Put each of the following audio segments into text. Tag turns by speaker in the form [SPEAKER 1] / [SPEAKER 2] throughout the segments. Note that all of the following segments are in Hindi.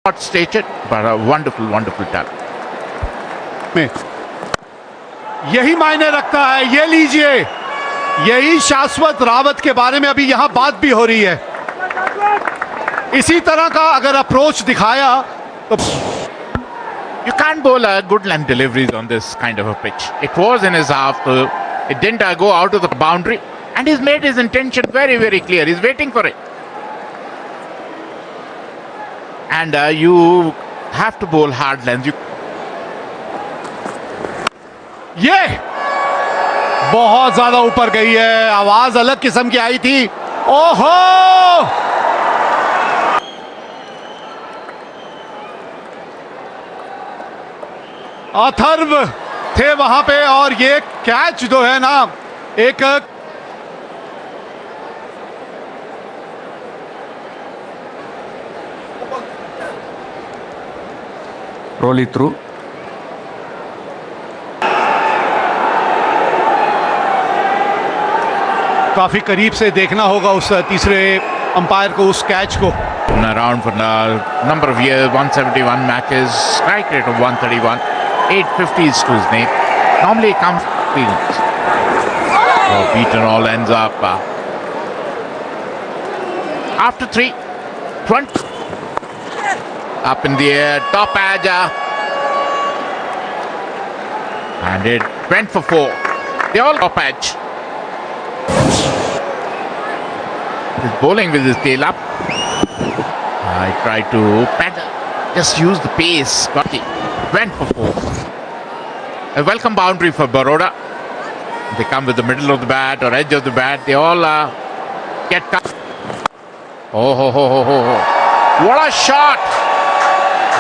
[SPEAKER 1] Not stated, but a wonderful, wonderful talent.
[SPEAKER 2] में यही मायने रखता है। ये लीजिए, यही शाश्वत रावत के बारे में अभी यहां बात भी हो रही है। इसी तरह का अगर अप्रोच दिखाया तो
[SPEAKER 1] You can't bowl a good length deliveries on this kind of a pitch. It was in his half. It didn't go out of the boundary. And he's made his intention very, very clear. He's waiting for it. And you have to bowl hard length.
[SPEAKER 2] ये बहुत ज्यादा ऊपर गई है। आवाज अलग किस्म की आई थी। ओहो, अथर्व थे वहां पे और ये कैच जो है ना, एक
[SPEAKER 3] रोली थ्रू।
[SPEAKER 2] काफी करीब से देखना होगा उस तीसरे अंपायर को, उस कैच को।
[SPEAKER 1] Around for a number of years, 171 matches, strike rate of 131, 850s to his name. Normally he comes fields. Oh, beaten all ends up. After 3, 20. Up in the air, top edge. And it went for 4. They all top edge. He's bowling with his tail up. I tried to paddle, just use the pace. Got it. Went for 4. A welcome boundary for Baroda. They come with the middle of the bat or edge of the bat. They all get cut. Oh, ho, ho, ho, ho, ho. What a shot!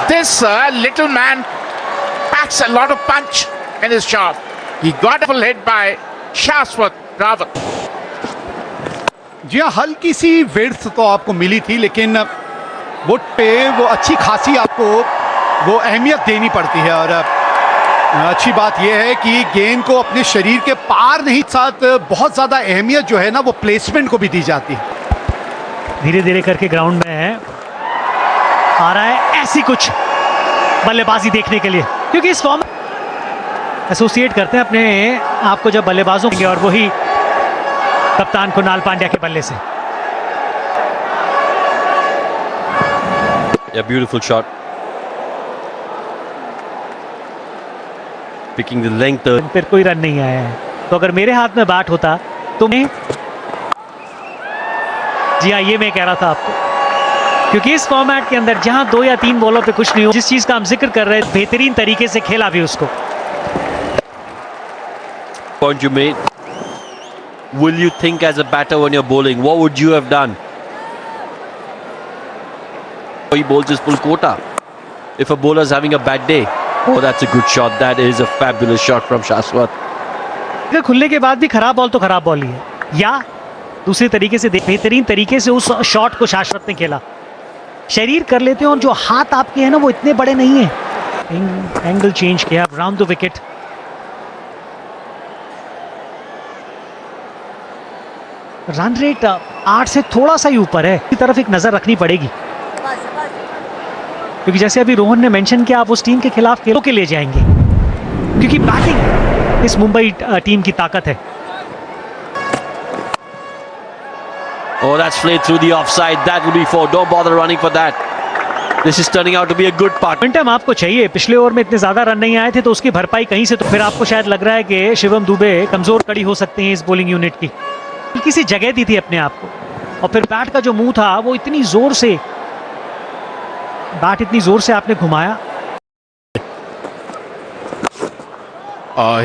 [SPEAKER 1] This little man packs a lot of punch in his shot. He got a full hit by Shashwat Rawat.
[SPEAKER 2] जी हाँ, हल्की सी विड्थ तो आपको मिली थी, लेकिन वुड पे वो अच्छी खासी आपको वो अहमियत देनी पड़ती है। और अच्छी बात यह है कि गेंद को अपने शरीर के पार नहीं, साथ बहुत ज़्यादा अहमियत जो है ना वो प्लेसमेंट को भी दी जाती है।
[SPEAKER 4] धीरे धीरे करके ग्राउंड में आ रहा है ऐसी कुछ बल्लेबाजी देखने के लिए, क्योंकि इस फॉर्म एसोसिएट करते हैं अपने आप को जब बल्लेबाजों के, और वही कप्तान कुणाल पांड्या के बल्ले से।
[SPEAKER 3] A beautiful shot. Picking the length.
[SPEAKER 4] फिर कोई रन नहीं आया है, तो अगर मेरे हाथ में बैट होता तो मैं, जी हाँ, ये मैं कह रहा था आपको, क्योंकि इस फॉर्मेट के अंदर जहां 2 या 3 बॉलों पे कुछ नहीं हो, जिस चीज का हम जिक्र कर रहे हैं, बेहतरीन तरीके से खेला भी उसको।
[SPEAKER 3] Point you made. Will you think as a batter when you're bowling? What would you have done? He bowls his full quota. If a bowler is having a bad day, oh, that's a good shot. That is a fabulous shot from Shashwat.
[SPEAKER 4] अगर खुलने के बाद भी खराब बॉल तो खराब बॉल ही है, या दूसरे तरीके से बेहतरीन तरीके से उस शॉट को शाश्वत ने खेला। शरीर कर लेते हैं, और जो हाथ आपके हैं ना वो इतने बड़े नहीं है। एंगल चेंज किया around the wicket. Run rate 8 से थोड़ा सा ही ऊपर है, इस तरफ एक नजर रखनी पड़ेगी, क्योंकि जैसे अभी रोहन ने मेंशन किया, आप उस टीम के खिलाफ खेलों के ले जाएंगे, क्योंकि बैटिंग इस मुंबई टीम की ताकत है।
[SPEAKER 3] Oh, that's played through the offside. That will be 4. Don't bother running for that. This is turning out to be a good part.
[SPEAKER 4] Momentum आपको चाहिए। पिछले ओवर में इतने ज्यादा रन नहीं आए थे, तो उसकी भरपाई कहीं से, तो फिर आपको शायद लग रहा है कि शिवम दुबे कमजोर कड़ी हो सकते हैं इस बॉलिंग यूनिट की। किसी जगह दी थी अपने आप को, और फिर बैट का जो मुंह था वो इतनी जोर से, बैट इतनी जोर से आपने घुमाया।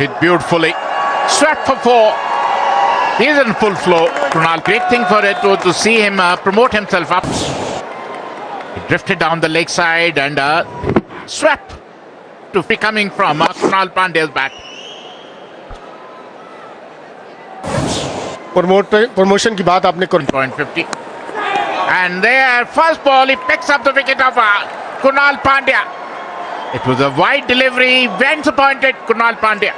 [SPEAKER 1] Hit beautifully. Swept for 4. He's in full flow. Kunal, great thing for it was to see him promote himself up. He drifted down the leg side and swept to be coming from Kunal Pandya's bat.
[SPEAKER 2] Promotion की बात आपने कर।
[SPEAKER 1] 0.50. And there, first ball, he picks up the wicket of Kunal Pandya. It was a wide delivery, went disappointed Kunal Pandya.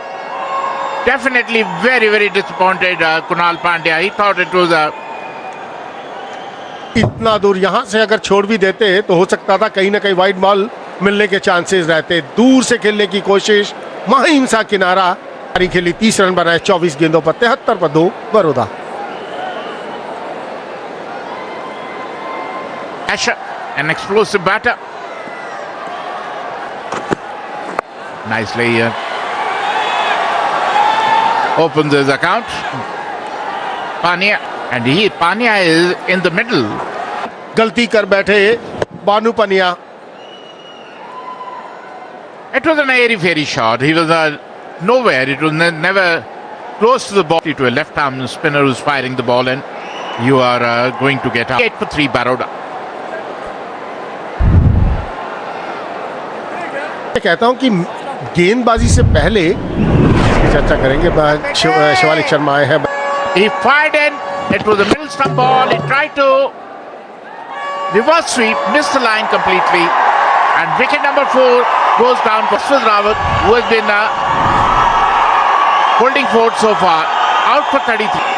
[SPEAKER 1] Definitely very, very disappointed Kunal Pandya. He thought it was a
[SPEAKER 5] इतना दूर यहाँ से अगर छोड़ भी देते तो हो सकता था कहीं ना कहीं वाइड बॉल मिलने के चांसेस रहते। दूर से खेलने की कोशिश, महिंसा किनारा खेली, 30 रन बनाए 24 गेंदों पर, 73 पर 2 Baroda.
[SPEAKER 1] Asher, an explosive batter. Nicely opens his account. Pania, and Pania is in the middle.
[SPEAKER 5] गलती कर बैठे बानू पनिया।
[SPEAKER 1] It was an airy-fairy shot. He was nowhere. It was never close to the ball. To a left-arm spinner who's firing the ball, and you are going to get out. 8 for 3, Baroda.
[SPEAKER 5] मैं कहता हूं कि गेंदबाजी से पहले चर्चा करेंगे। शिवालिक शर्मा आए हैं।
[SPEAKER 1] He fired in. It was a middle stump ball. He tried to reverse sweep, missed the line completely, and wicket number 4 goes down for Smith Rawat, who has been holding fort so far, out for 33.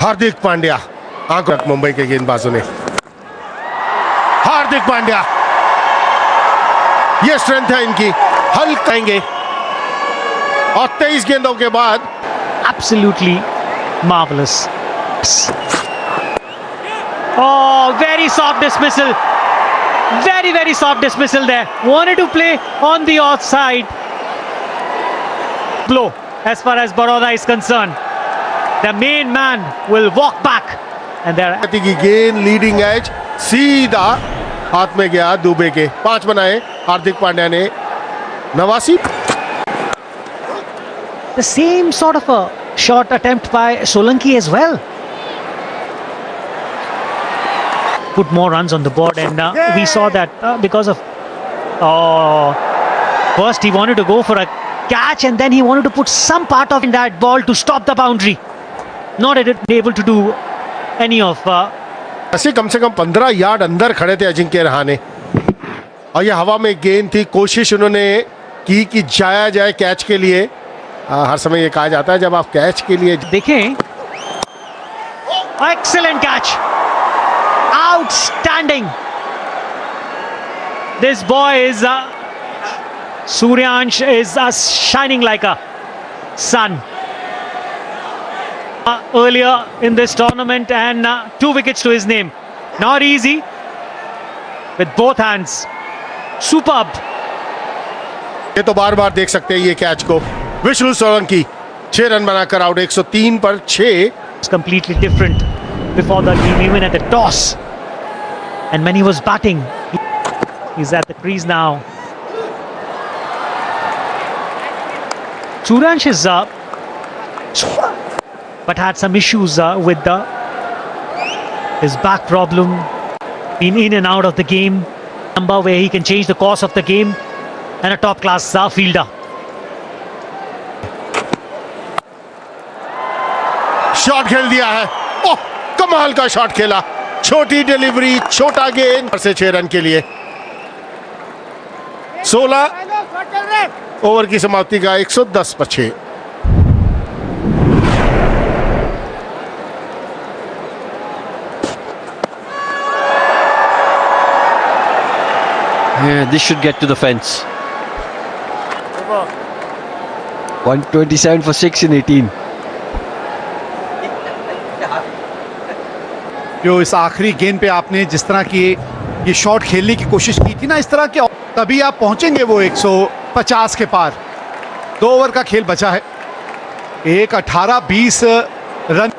[SPEAKER 5] Hardik Pandya, आंखों मुंबई के गेंदबाजों ने। हार्दिक पांड्या, ये स्ट्रेंथ है इनकी, हल करेंगे। और 23 गेंदों के बाद
[SPEAKER 4] Absolutely marvelous. Oh, very soft dismissal. Very soft dismissal there. Wanted to play on the offside. Blow as far as Baroda is concerned. The main man will walk back. And they're
[SPEAKER 5] की गेंद लीडिंग एज सीधा हाथ में गया दुबे के। 5 बनाए हार्दिक पांड्या ने। 89।
[SPEAKER 4] the same sort of a shot attempt by Solanki as well. Put more runs on the board, and we saw that because of first he wanted to go for a catch, and then he wanted to put some part of that ball to stop the boundary. Not able to do any of.
[SPEAKER 5] ऐसे कम से कम 15 यार्ड अंदर खड़े थे अजिंक्य रहाणे, और ये हवा में गेंद थी। कोशिश उन्होंने की कि जाया जाए कैच के लिए। हर समय ये कहा जाता है जब आप कैच के लिए
[SPEAKER 4] देखें, excellent catch, outstanding. This boy is Suryansh is shining like a sun. Earlier in this tournament, and 2 wickets to his name. Not easy with both hands. Superb.
[SPEAKER 5] ये तो बार बार देख सकते हैं ये कैच को। विष्णु सोलंकी 6 रन बनाकर आउट। 103 पर 6।
[SPEAKER 4] It's completely different before the game, even at the toss, and when he was batting, he's at the crease now. Suryansh is but had some issues with his back problem, been in and out of the game, number where he can change the course of the game, and a top class fielder.
[SPEAKER 5] Shot खेल दिया है। ओह, कमाल का शॉट खेला। छोटी डिलीवरी, छोटा गेंद से 6 रन के लिए। 16 ओवर की समाप्ति का 110 पर 6।
[SPEAKER 3] Yeah, this should get to the fence. 127 for 6 in 18.
[SPEAKER 2] जो इस आखिरी गेंद पे आपने जिस तरह की ये शॉट खेलने की कोशिश की थी ना, इस तरह के, तभी आप पहुंचेंगे वो 150 के पार। 2 ओवर का खेल बचा है। 18-20 run.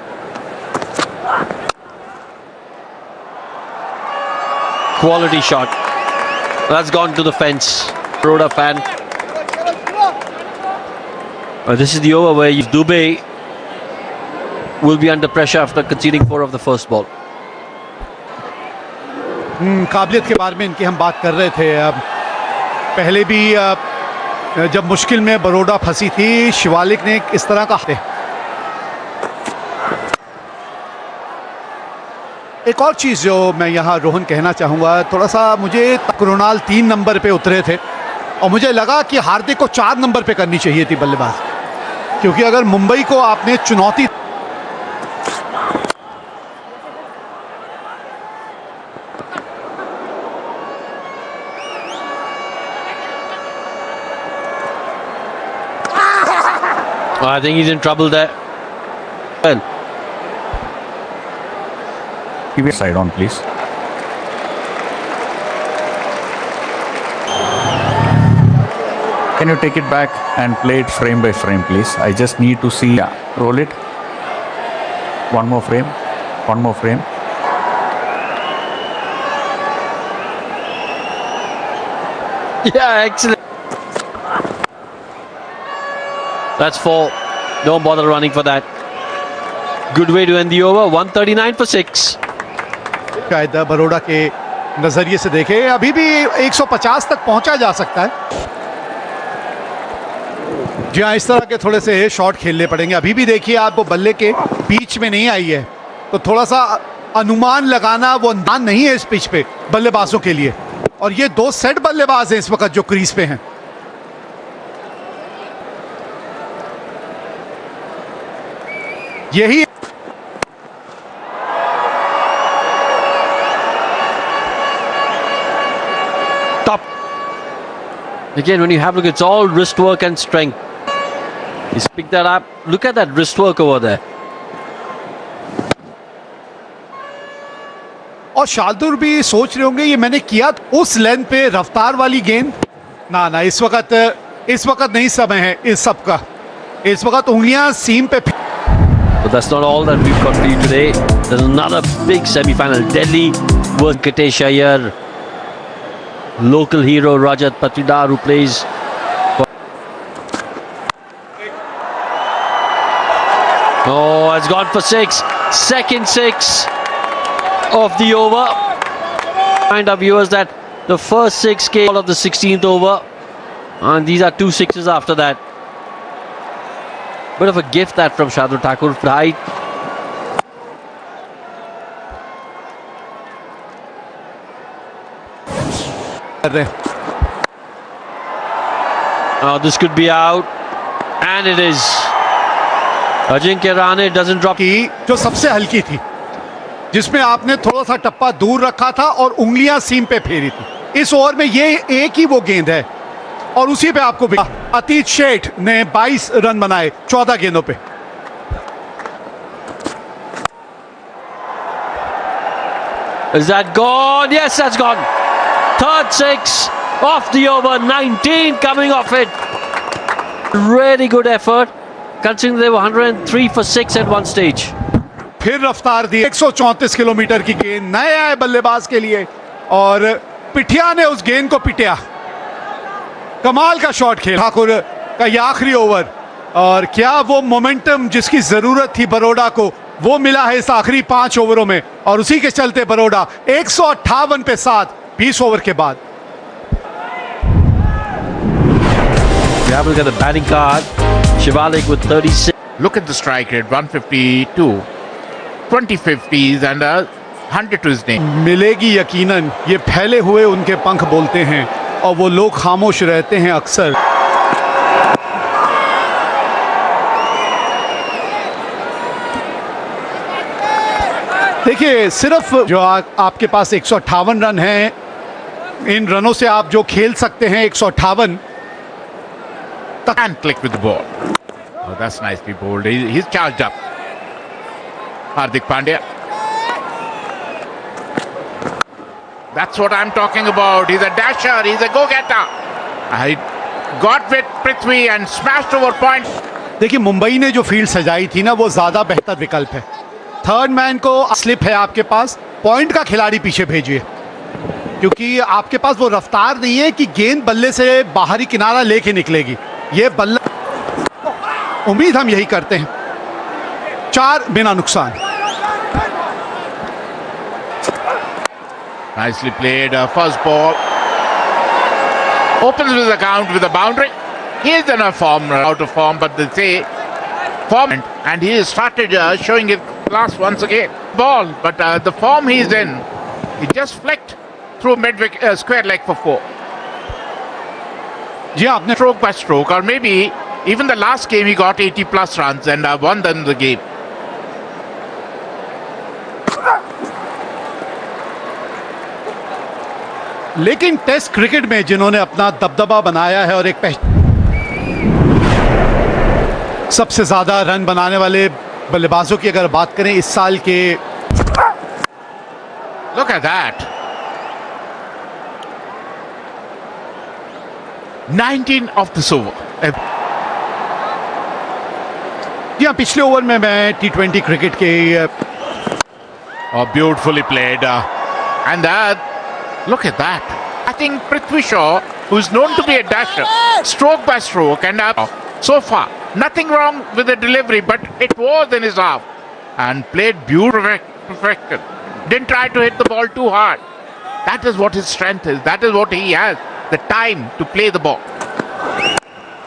[SPEAKER 3] Quality shot. That's gone to the fence. Baroda fan. This is the over where Dubey will be under pressure after conceding 4 of the first ball.
[SPEAKER 2] काबिलियत के बारे में इनकी हम बात कर रहे थे। पहले भी जब मुश्किल में बड़ौदा फंसी थी, शिवालिक ने इस तरह का। एक और चीज़ जो मैं यहाँ रोहन कहना चाहूँगा, थोड़ा सा मुझे कृणाल 3 नंबर पे उतरे थे। और मुझे लगा कि हार्दिक को 4 नंबर पे करनी चाहिए थी बल्लेबाज, क्योंकि अगर मुंबई को आपने चुनौती
[SPEAKER 3] I think he's in trouble there. Well,
[SPEAKER 6] Keep your side on, please. Can you take it back and play it frame by frame, please? I just need to see. Yeah, roll it. One more frame. One more frame.
[SPEAKER 3] yeah, excellent. That's 4. Don't bother running for that. Good way to end the over. 139 for 6.
[SPEAKER 2] कायदा बरोड़ा के नजरिए से देखें, अभी भी 150 तक पहुंचा जा सकता है। जी हाँ, इस तरह के थोड़े से शॉट खेलने पड़ेंगे। अभी भी देखिए आप, वो बल्ले के बीच में नहीं आई है, तो थोड़ा सा अनुमान लगाना वो अंदाज नहीं है इस पिच पे बल्लेबाजों के लिए। और ये 2 सेट बल्लेबाज हैं इस वक्त जो क्रीज पे हैं। यही
[SPEAKER 3] Top. Again, when you have a look, it's all wrist work and strength. He's picked that up. Look at that wrist work over there.
[SPEAKER 2] और शार्दुल भी सोच रहे होंगे ये मैंने किया उस लेंथ पे रफ्तार वाली गेंद। ना इस वक्त नहीं समय है इस सब का। इस वक्त उंगलियां सीम पे।
[SPEAKER 3] But that's not all that we've got for you today. There's another big semi-final. Delhi versus Venkatesh Iyer. Local hero Rajat Patidar, who plays for... Oh, it's gone for 6. Second 6 of the over. Remind our viewers that the first 6 came of the 16th over, and these are 2 6s after that. Bit of a gift that from Shardul Thakur. Height. Oh, this could be out, and it is. Ajinkya Rahane doesn't drop.
[SPEAKER 2] की जो सबसे हल्की थी, जिसमें आपने थोड़ा सा टप्पा दूर रखा था और उंगलियां सीम पे फेरी थी। इस ओवर में ये एक ही वो गेंद है और उसी पे आपको अतीत शेठ ने 22 रन बनाए 14 गेंदों पे।
[SPEAKER 3] Is that gone? Yes, that's gone. Third 6 off the over. 19 coming off it. Really good effort, considering they were 103 for 6 at one stage.
[SPEAKER 2] फिर रफ्तार दी 134 किलोमीटर की गेंद नए आए बल्लेबाज के लिए और पिठिया ने उस गेंद को पिटिया। कमाल का शॉट खेल ठाकुर का ये आखिरी ओवर, और क्या वो मोमेंटम जिसकी जरूरत थी बरोड़ा को वो मिला है इस आखिरी 5 ओवरों में, और उसी के चलते बरोड़ा 158 पे 7 20 ओवर के बाद।
[SPEAKER 3] We have a look at the batting card. Shivalik with 36.
[SPEAKER 1] Look at the strike rate, 152, 20 50s and 100 to his name.
[SPEAKER 2] मिलेगी यकीनन, ये फैले हुए उनके पंख बोलते हैं और वो लोग खामोश रहते हैं अक्सर। देखिए, सिर्फ जो आपके पास 158 रन हैं, इन रनों से आप जो खेल सकते हैं 158
[SPEAKER 1] And click with the ball. Oh, that's nicely bowled. He's charged up. Hardik Pandya. That's what I'm talking about. He's a dasher. He's a go-getter. I got with Prithvi and smashed over point.
[SPEAKER 2] देखिए, मुंबई ने जो फील्ड सजाई थी ना, वो ज्यादा बेहतर विकल्प है। थर्ड मैन को स्लिप है आपके पास, पॉइंट का खिलाड़ी पीछे भेजिए, क्योंकि आपके पास वो रफ्तार नहीं है कि गेंद बल्ले से बाहरी किनारा लेके निकलेगी। ये बल्ला, उम्मीद हम यही करते हैं। 4 बिना नुकसान।
[SPEAKER 1] Nicely played. First ball. Opens with the count with a boundary. He is in a form, out of form, but they say form, and he has started showing his class once again. Ball, but the form he's in, he just flicked through mid square leg for 4.
[SPEAKER 2] जी हाँ, आपने
[SPEAKER 1] stroke by stroke, or maybe even the last game he got 80 plus runs and won them the game.
[SPEAKER 2] लेकिन टेस्ट क्रिकेट में जिन्होंने अपना दबदबा बनाया है और एक सबसे ज्यादा रन बनाने वाले बल्लेबाजों की अगर बात करें इस साल के,
[SPEAKER 1] Look at that. 19 of this over.
[SPEAKER 2] जी हाँ, पिछले ओवर में मैं T20 क्रिकेट के
[SPEAKER 1] Oh, beautifully played. And look at that. I think Prithvi Shaw, who's known to be a dasher, stroke by stroke, and so far, nothing wrong with the delivery, but it was in his half. And played beautifully, perfection. Didn't try to hit the ball too hard. That is what his strength is. That is what he has. The time to play the ball.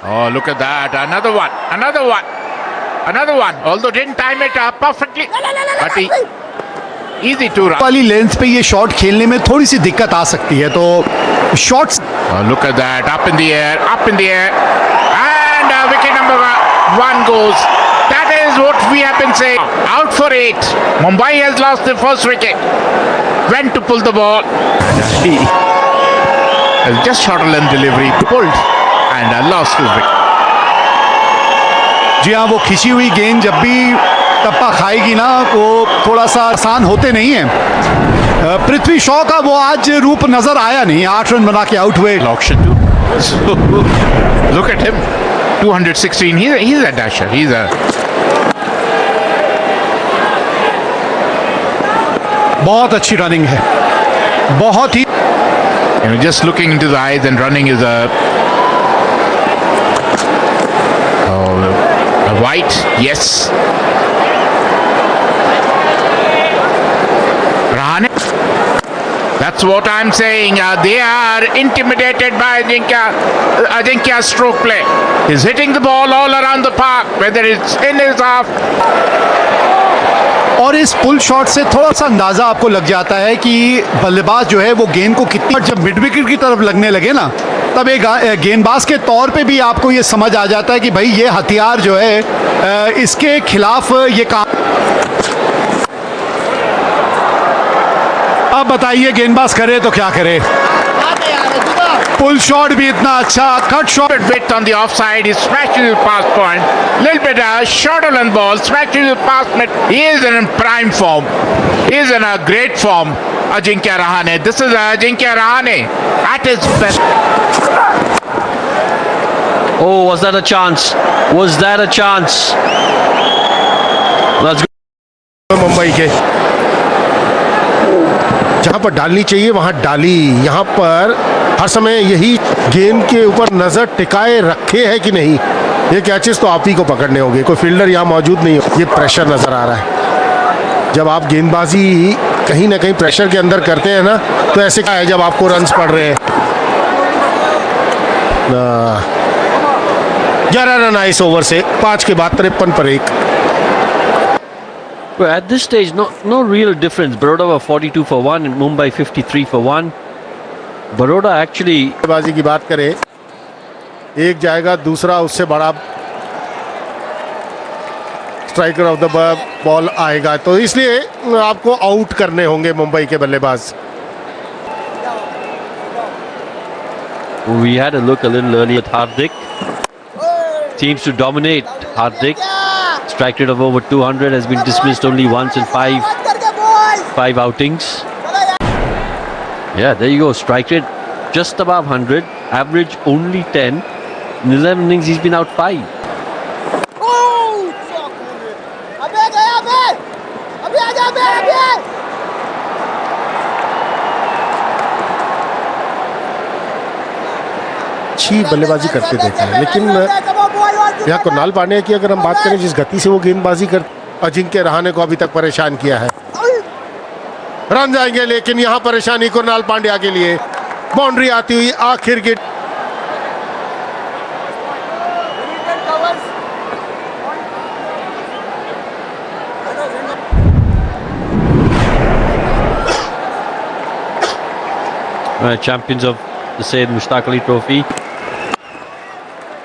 [SPEAKER 1] Oh, look at that. Another one. Another one. Another one. Although didn't time it perfectly. But he... Easy to run.
[SPEAKER 2] वाली लेंथ पे ये शॉट खेलने में थोड़ी सी दिक्कत आ सकती है, तो shots
[SPEAKER 1] Oh, look at that. Up in the air. Up in the air. And wicket number one goes. That is what we have been saying. Out for 8. Mumbai has lost the first wicket. Went to pull the ball. He just shot a length delivery. Pulled. And lost his wicket.
[SPEAKER 2] जी हाँ, वो खिंची हुई गेंद जब भी टप्पा खाएगी ना, वो थोड़ा सा आसान होते नहीं है। पृथ्वी शॉ का वो आज रूप नजर आया नहीं, 8 रन बना के आउट हुए।
[SPEAKER 1] Auction too. So, look at him. 216. He's a dasher. He's a...
[SPEAKER 2] बहुत अच्छी रनिंग है, बहुत ही।
[SPEAKER 1] just looking into the eyes and running is a white. Yes. Rahane. That's what I'm saying. They are intimidated by Ajinkya's stroke play. He's hitting the ball all around the park, whether it's in his half.
[SPEAKER 2] और इस पुल शॉट से थोड़ा सा अंदाजा आपको लग जाता है कि बल्लेबाज जो है वो गेंद को कितनी, जब मिड विकेट की तरफ लगने लगे ना, तब एक गेंदबाज के तौर पे भी आपको ये समझ आ जाता है कि भाई ये हथियार जो है इसके खिलाफ ये काम। अब बताइए गेंदबाज करे तो क्या करे। पुल शॉट भी इतना अच्छा, cut shot
[SPEAKER 1] Bit on the offside, he smashes his pass point. Little bit shorter than ball, smashes his pass net. He is in prime form. He is in a great form. Ajinkya Rahane. This is Ajinkya Rahane at his best.
[SPEAKER 3] Oh, was that a chance? Was that a chance? That's good.
[SPEAKER 5] Mumbai के जहां पर डालनी चाहिए वहां डाली। यहां पर हर समय यही गेंद के ऊपर नजर टिकाए रखे है कि नहीं। ये कैचेस तो आप ही को पकड़ने होंगे, कोई फील्डर यहाँ मौजूद नहीं हो। ये प्रेशर नजर आ रहा है। जब आप गेंदबाजी कहीं ना कहीं प्रेशर के अंदर करते हैं ना, तो ऐसे क्या है जब आपको रन्स पड़ रहे हैं। 11 रन आए इस ओवर से, 5 के बाद 53 पर 1।
[SPEAKER 3] Well, at this stage, no real difference. Baroda were 42 for 1 and Mumbai 53 for 1. Baroda actually...
[SPEAKER 5] बाजी की बात करें, एक जाएगा, दूसरा उससे बड़ा स्ट्राइकर ऑफ द बॉल आएगा, तो इसलिए आपको आउट करने होंगे मुंबई के बल्लेबाज।
[SPEAKER 3] We had a look a little earlier at Hardik. Seems to dominate. Hardik. Strike rate of over 200, has been dismissed only once in five outings. Yeah, there you go. Strike rate just above 100. Average only 10. In 11 innings, he's been out 5.
[SPEAKER 5] अच्छी बल्लेबाजी करते देखा है, लेकिन यहाँ कुणाल पांड्या की अगर हम बात करें, जिस गति से वो गेंदबाजी कर, अजिंक्य रहाणे को अभी तक परेशान किया है। रन जाएंगे, लेकिन यहाँ परेशानी कुणाल पांड्या के लिए। बाउंड्री आती हुई आखिर की
[SPEAKER 3] Champions of the Syed Mushtaq Ali Trophy.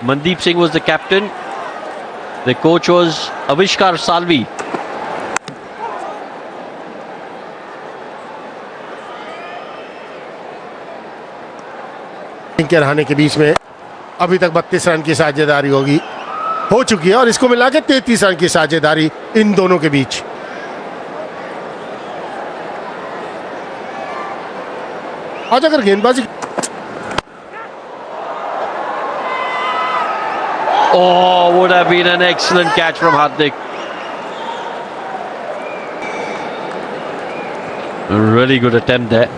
[SPEAKER 3] Mandeep Singh was the captain. The coach was Avishkar Salvi.
[SPEAKER 5] के रहाणे के बीच में अभी तक 32 रन की साझेदारी हो चुकी है और इसको मिला के 33 रन की साझेदारी इन दोनों के बीच। आज अगर गेंदबाजी
[SPEAKER 3] Oh, would have been an excellent catch from Hardik. A really good attempt there.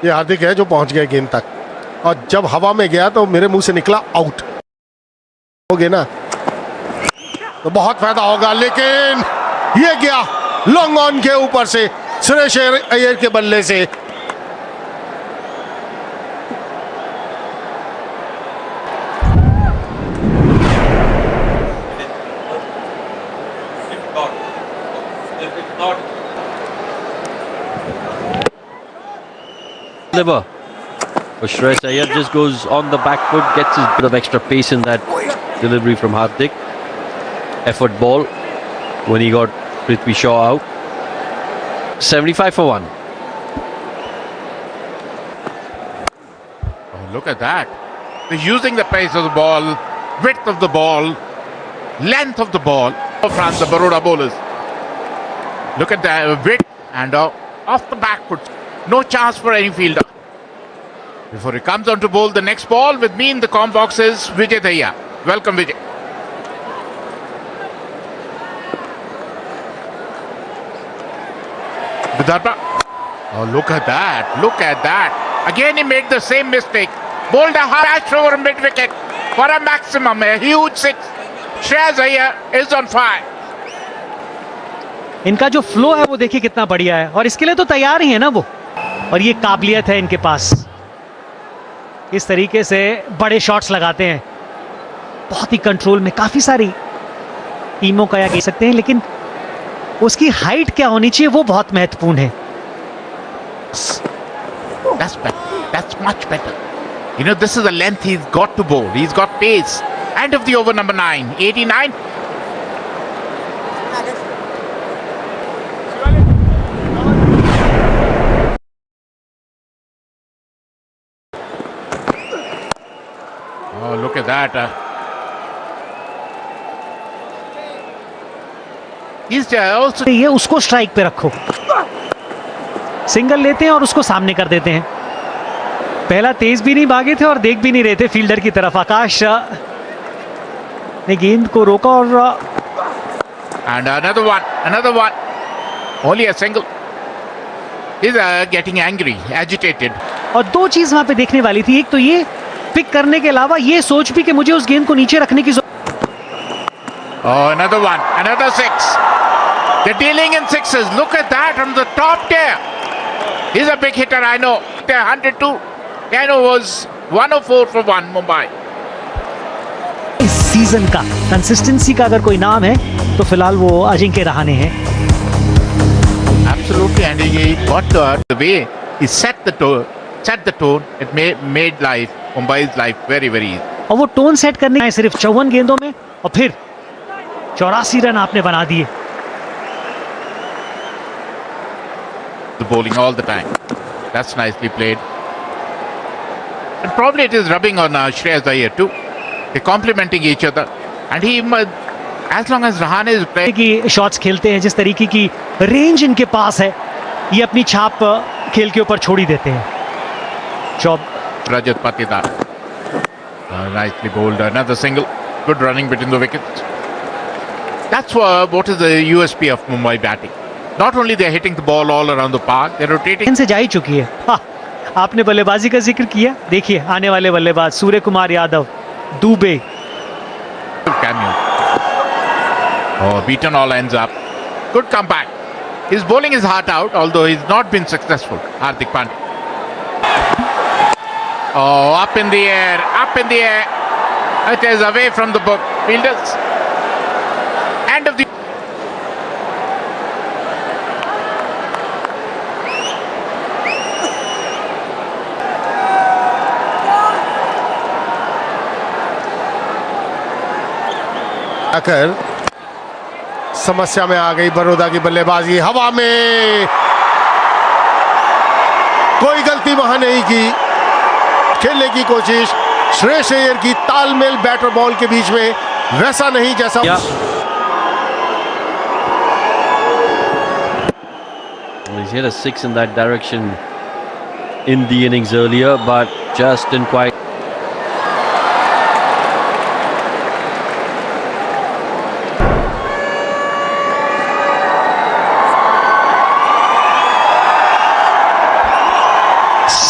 [SPEAKER 5] ये हार्दिक है जो पहुंच गया गेंद तक और जब हवा में गया तो मेरे मुंह से निकला आउट हो गया ना, तो बहुत फायदा होगा, लेकिन ये गया लॉन्ग ऑन के ऊपर से सुरेश अय्यर के बल्ले से।
[SPEAKER 3] Liver. Shreyas Iyer just goes on the back foot, gets his bit of extra pace in that delivery from Hardik. Effort ball when he got Prithvi Shaw out. 75 for 1.
[SPEAKER 1] Oh, look at that. They're using the pace of the ball, width of the ball, length of the ball from the Baroda bowlers. Look at that width and off the back foot. No chance for any fielder. Before he comes on to bowl the next ball, with me in the comm box is Vijay Daya. Welcome, Vijay. Vidarbha. Oh, look at that. Look at that. Again, he made the same mistake. Bowled a harsh over mid-wicket for a maximum, a huge six. Shreyas Iyer is on fire.
[SPEAKER 4] इनका जो फ्लो है वो देखिए कितना बढ़िया है और इसके लिए तो तैयार ही है ना वो, और ये काबिलियत है इनके पास, इस तरीके से बड़े शॉट्स लगाते हैं, बहुत ही कंट्रोल में। काफी सारी टीमों का या कह सकते हैं, लेकिन उसकी हाइट क्या होनी चाहिए वो बहुत महत्वपूर्ण है।
[SPEAKER 1] That's better. That's much better. You know, this is the length he's got to bowl. He's got pace. End of the over number 9. 89. Oh, look at that. He's also...
[SPEAKER 4] ये उसको स्ट्राइक पे रखो, सिंगल लेते हैं और उसको सामने कर देते हैं। पहला तेज भी नहीं भागे थे और देख भी नहीं रहे थे फील्डर की तरफ। आकाश ने गेंद को रोका और
[SPEAKER 1] And another one. Only a single. He's getting angry, agitated.
[SPEAKER 4] और दो चीज वहां पे देखने वाली थी, एक तो ये पिक करने के अलावा ये सोच भी कि मुझे उस गेंद को नीचे रखने की
[SPEAKER 1] Oh, another one. Another six. They're dealing in sixes. Look at that from the top tier. He's a big hitter, I know. 102. Kano was 104 for 1, Mumbai.
[SPEAKER 4] इस सीजन का कंसिस्टेंसी का अगर कोई नाम है तो फिलहाल वो अजिंक्य रहाणे हैं।
[SPEAKER 1] Absolutely, and he got the way he set the tone. It made Mumbai's life very, very easy.
[SPEAKER 4] और वो टोन सेट करने आए सिर्फ 54 गेंदों में और फिर 84 रन आपने बना दिए।
[SPEAKER 1] The bowling all the time. That's nicely played. And probably it is rubbing on Shreyas Iyer too. They're complementing each other. And he, as long as Rahane is playing,
[SPEAKER 4] की शॉट्स खेलते हैं, जिस तरीके की रेंज इनके पास है, ये अपनी छाप खेल के ऊपर छोड़ ही देते हैं। Job
[SPEAKER 1] Rajat Patidar. Nicely bowled. Another single. Good running between the wickets. That's what is the USP of Mumbai batting. Not only they're hitting the ball all around the park, they're rotating.
[SPEAKER 4] इनसे जा ही चुकी है। हाँ, आपने बल्लेबाजी का जिक्र किया, देखिए आने वाले बल्लेबाज Surya Kumar Yadav, Dubey.
[SPEAKER 1] Cameo. Oh, beaten all ends up. Good comeback. He's bowling his heart out, although he's not been successful. Hardik Pandya. Oh, up in the air. It is away from the fielders. End of the...
[SPEAKER 5] आकर समस्या में आ गई बड़ौदा की बल्लेबाजी। हवा में कोई गलती वहां नहीं की, खेलने की कोशिश श्रेयस अय्यर की, तालमेल बैटर बॉल के बीच में वैसा नहीं जैसा
[SPEAKER 3] He's hit a 6 in that direction in the innings earlier, but just didn't quite.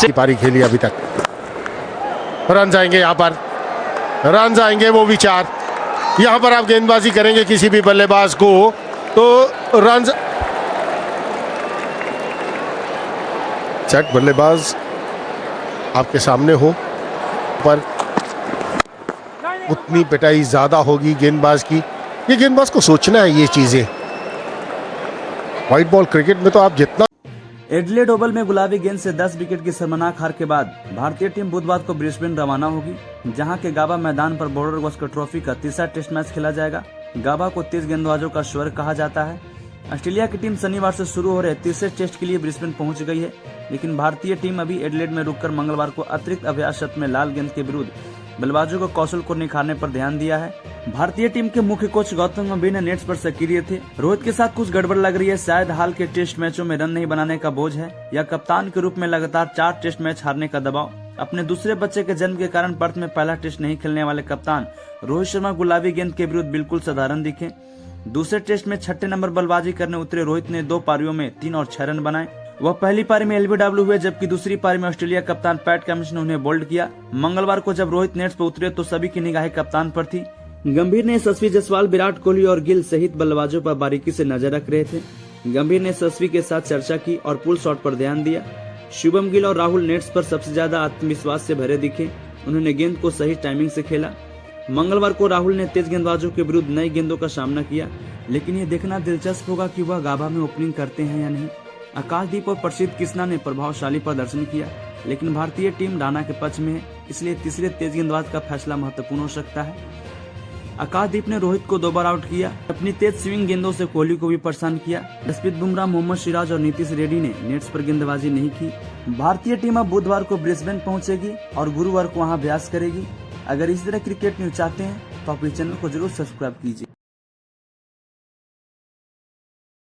[SPEAKER 5] की पारी खेली अभी तक। रन आएंगे यहां पर, रन आएंगे वो विचार। यहां पर आप गेंदबाजी करेंगे किसी भी बल्लेबाज को तो रन। सेट बल्लेबाज आपके सामने हो पर उतनी पिटाई ज्यादा होगी गेंदबाज की। ये गेंदबाज को सोचना है ये चीजें। व्हाइट बॉल क्रिकेट में तो आप जितना
[SPEAKER 7] एडिलेड ओवल में गुलाबी गेंद से 10 विकेट की शर्मनाक हार के बाद भारतीय टीम बुधवार को ब्रिस्बेन रवाना होगी, जहां के गाबा मैदान पर बॉर्डर गावस्कर ट्रॉफी का तीसरा टेस्ट मैच खेला जाएगा। गाबा को तेज गेंदबाजों का स्वर्ग कहा जाता है। ऑस्ट्रेलिया की टीम शनिवार से शुरू हो रहे तीसरे टेस्ट के लिए ब्रिस्बेन पहुंच गई है, लेकिन भारतीय टीम अभी एडिलेड में रुककर मंगलवार को अतिरिक्त अभ्यास सत्र में लाल गेंद के विरुद्ध बल्लेबाजों को कौशल को निखारने पर ध्यान दिया है। भारतीय टीम के मुख्य कोच गौतम गंभीर ने नेट्स पर सक्रिय थे। रोहित के साथ कुछ गड़बड़ लग रही है, शायद हाल के टेस्ट मैचों में रन नहीं बनाने का बोझ है या कप्तान के रूप में लगातार 4 टेस्ट मैच हारने का दबाव। अपने दूसरे बच्चे के जन्म के कारण पर्थ में पहला टेस्ट नहीं खेलने वाले कप्तान रोहित शर्मा गुलाबी गेंद के विरुद्ध बिल्कुल साधारण दिखे। दूसरे टेस्ट में 6 नंबर बल्लेबाजी करने उतरे रोहित ने 2 पारियों में 3 और 6 रन बनाए। वह पहली पारी में एलबीडब्ल्यू हुए, जबकि दूसरी पारी में ऑस्ट्रेलिया कप्तान पैट कमिंस ने उन्हें बोल्ड किया। मंगलवार को जब रोहित नेट्स पर उतरे तो सभी की निगाहें कप्तान पर थी। गंभीर ने यशस्वी जायसवाल, विराट कोहली और गिल सहित बल्लेबाजों पर बारीकी से नजर रख रहे थे। गंभीर ने यशस्वी के साथ चर्चा की और पुल शॉट पर ध्यान दिया। शुभम गिल और राहुल नेट्स पर सबसे ज्यादा आत्मविश्वास से भरे दिखे। उन्होंने गेंद को सही टाइमिंग से खेला। मंगलवार को राहुल ने तेज गेंदबाजों के विरुद्ध नई गेंदों का सामना किया, लेकिन ये देखना दिलचस्प होगा कि वह गाबा में ओपनिंग करते हैं या नहीं। आकाशदीप और प्रसिद्ध कृष्णा ने प्रभावशाली प्रदर्शन किया, लेकिन भारतीय टीम राणा के पक्ष में है, इसलिए तीसरे तेज गेंदबाज का फैसला महत्वपूर्ण हो सकता है। आकाशदीप ने रोहित को 2 बार आउट किया। अपनी तेज स्विंग गेंदों से कोहली को भी परेशान किया। जसप्रीत बुमराह, मोहम्मद सिराज और नीतीश रेड्डी ने नेट्स पर गेंदबाजी नहीं की। भारतीय टीम अब बुधवार को ब्रिस्बेन पहुंचेगी और गुरुवार को वहां अभ्यास करेगी। अगर इस तरह क्रिकेट न्यूज चाहते हैं तो आप इस चैनल को जरूर सब्सक्राइब कीजिए।